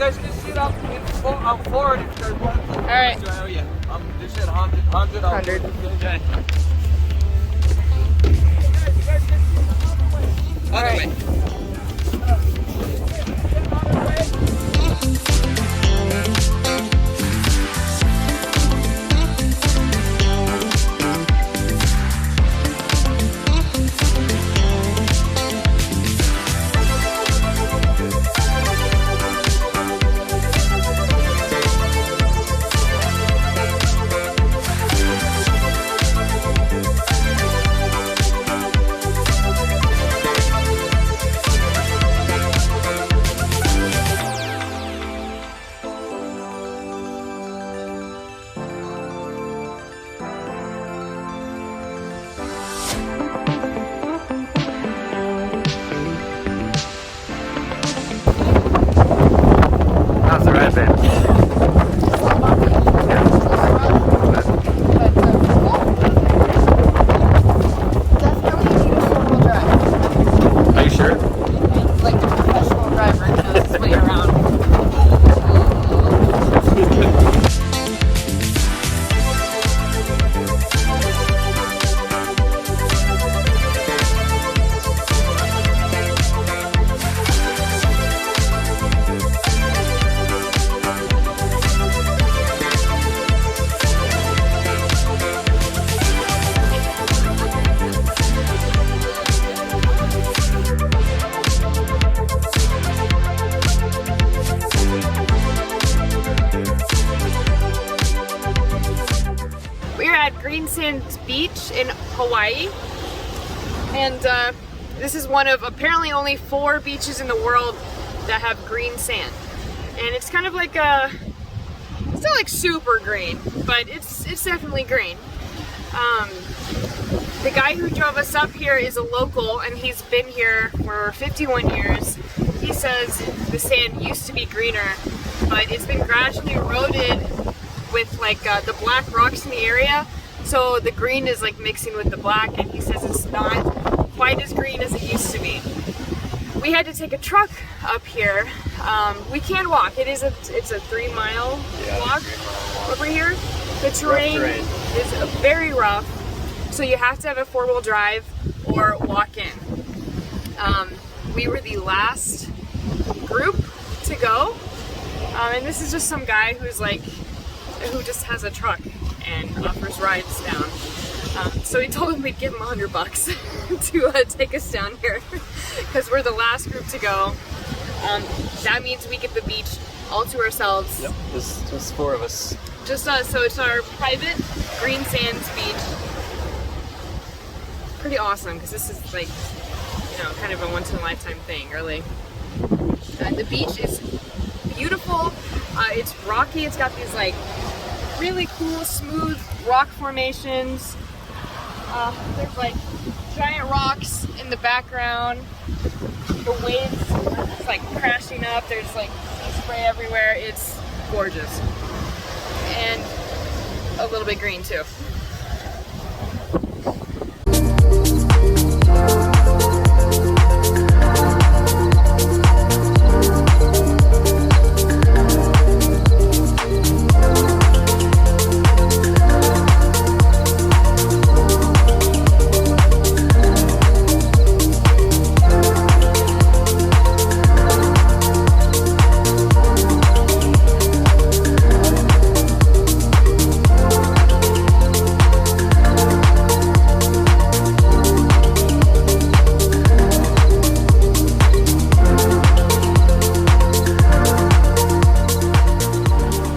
guys can sit up out forward if you guys want to. Alright. Oh yeah. They said 100. 100. Okay. All right. How's the ride been? Are you sure? Like a professional driver knows his way around. We're at Green Sands Beach in Hawaii, and this is one of apparently only 4 beaches in the world that have green sand. And it's kind of like it's not like super green, but it's definitely green. The guy who drove us up here is a local, and he's been here for 51 years. He says the sand used to be greener, but it's been gradually eroded with like the black rocks in the area, so the green is like mixing with the black, and he says it's not quite as green as it used to be. We had to take a truck up here. We can walk. It's a 3-mile walk over here. The terrain is very rough, so you have to have a 4-wheel drive or walk in. We were the last group to go, and this is just some guy who just has a truck and offers rides down. So he told him we'd give him $100 to take us down here because we're the last group to go. That means we get the beach all to ourselves. Yep, just 4 of us. Just us, so it's our private Green Sands beach. Pretty awesome because this is like, kind of a once-in-a-lifetime thing, really. The beach is beautiful. It's rocky. It's got these like really cool, smooth rock formations. There's like giant rocks in the background. The waves is like crashing up. There's like sea spray everywhere. It's gorgeous. And a little bit green too.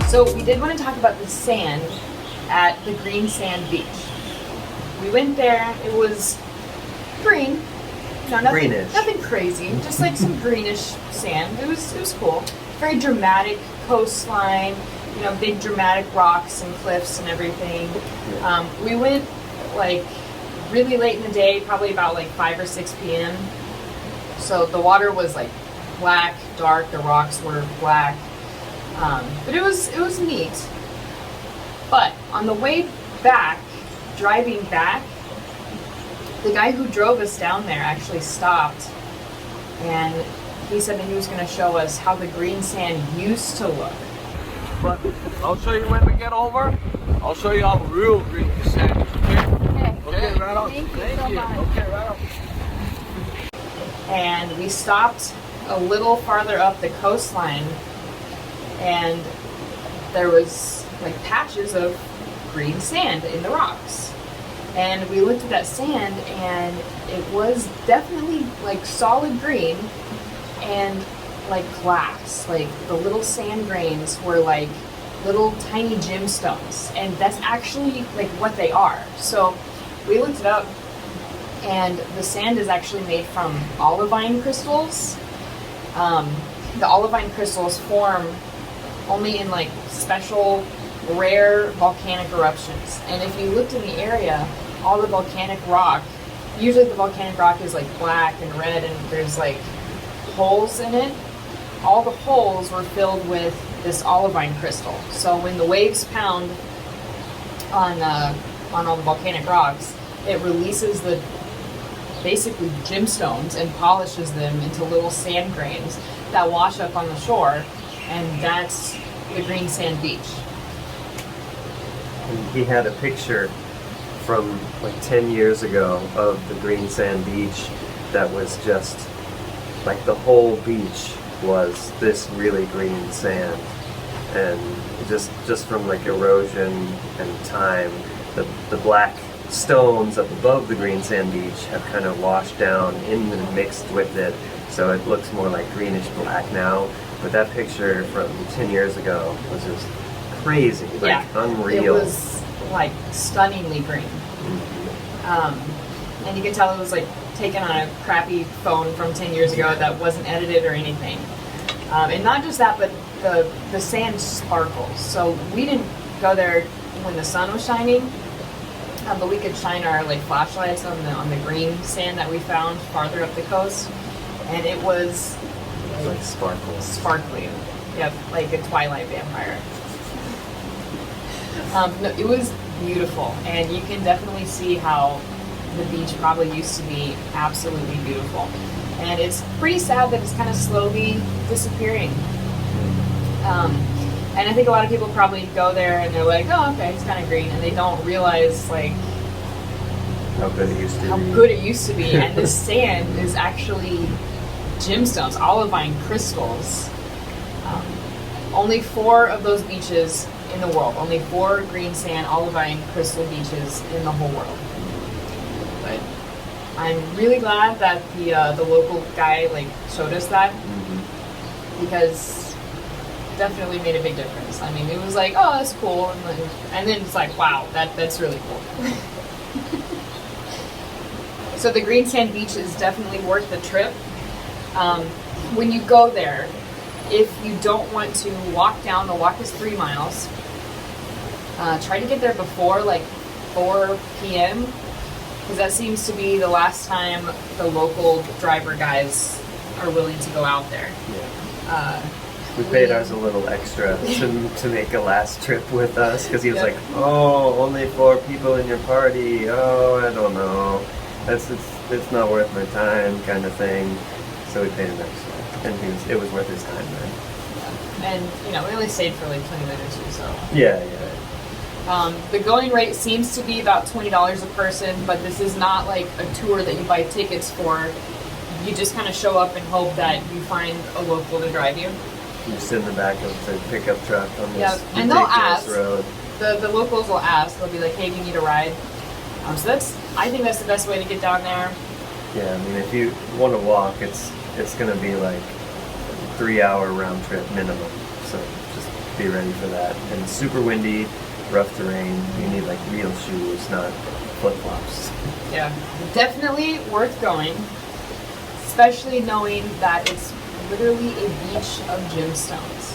So we did want to talk about the sand at the Green Sand Beach. We went there, it was green. No, nothing, Greenish. nothing crazy, just like some greenish sand. It was cool. Very dramatic coastline, big dramatic rocks and cliffs and everything. We went like really late in the day, probably about like 5 or 6 p.m. So the water was like black, dark, the rocks were black. But it was neat. But on the way back, driving back, the guy who drove us down there actually stopped, and he said that he was going to show us how the green sand used to look. But I'll show you when we get over. I'll show you how real green sand is. Okay? Okay, right on. Thank you so much. Okay, right on. And we stopped a little farther up the coastline, and there was like patches of green sand in the rocks. And we looked at that sand, and it was definitely like solid green and like glass. Like the little sand grains were like little tiny gemstones, and that's actually like what they are. So we looked it up, and the sand is actually made from olivine crystals. The olivine crystals form only in like special rare volcanic eruptions. And if you looked in the area, all the volcanic rock, usually the volcanic rock is like black and red and there's like holes in it. All the holes were filled with this olivine crystal. So when the waves pound on all the volcanic rocks, it releases the basically gemstones and polishes them into little sand grains that wash up on the shore, and that's the green sand beach. And he had a picture from like 10 years ago of the green sand beach that was just like the whole beach was this really green sand, and just from like erosion and time, the black stones up above the green sand beach have kind of washed down in and mixed with it, so it looks more like greenish black now. But that picture from 10 years ago was just crazy, like unreal. It was like stunningly green. And you could tell it was like taken on a crappy phone from 10 years ago that wasn't edited or anything. And not just that, but the sand sparkles. So we didn't go there when the sun was shining, but we could shine our like flashlights on the green sand that we found farther up the coast, and it was Like sparkles. sparkly. Yep, like a Twilight vampire. No, it was beautiful, and you can definitely see how the beach probably used to be absolutely beautiful. And it's pretty sad that it's kind of slowly disappearing. And I think a lot of people probably go there and they're like, oh, okay, it's kind of green, and they don't realize like How good it used to how be. good it used to be. And the sand is actually gemstones, olivine crystals. Only 4 of those beaches in the world, only 4 green sand olivine crystal beaches in the whole world. But I'm really glad that the local guy like showed us that, because it definitely made a big difference. I mean, it was like, oh, that's cool, and then it's like, wow, that's really cool. So the green sand beach is definitely worth the trip. When you go there, if you don't want to walk down, the walk is 3 miles. Try to get there before like 4 p.m. because that seems to be the last time the local driver guys are willing to go out there. We paid ours a little extra to make a last trip with us, because he was like, oh, only 4 people in your party. Oh, I don't know. It's not worth my time, kind of thing. So we paid him extra, and it was worth his time then. And we only stayed for like 20 minutes or so. Yeah. The going rate seems to be about $20 a person, but this is not like a tour that you buy tickets for. You just kind of show up and hope that you find a local to drive you. You sit in the back of the pickup truck on this and they'll ridiculous ask. road. The locals will ask. They'll be like, "Hey, do you need a ride?" So I think that's the best way to get down there. Yeah, I mean, if you want to walk, it's going to be like 3-hour round trip minimum. So just be ready for that. And it's super windy, rough terrain. You need like real shoes, not flip-flops. Yeah, definitely worth going, especially knowing that it's literally a beach of gemstones.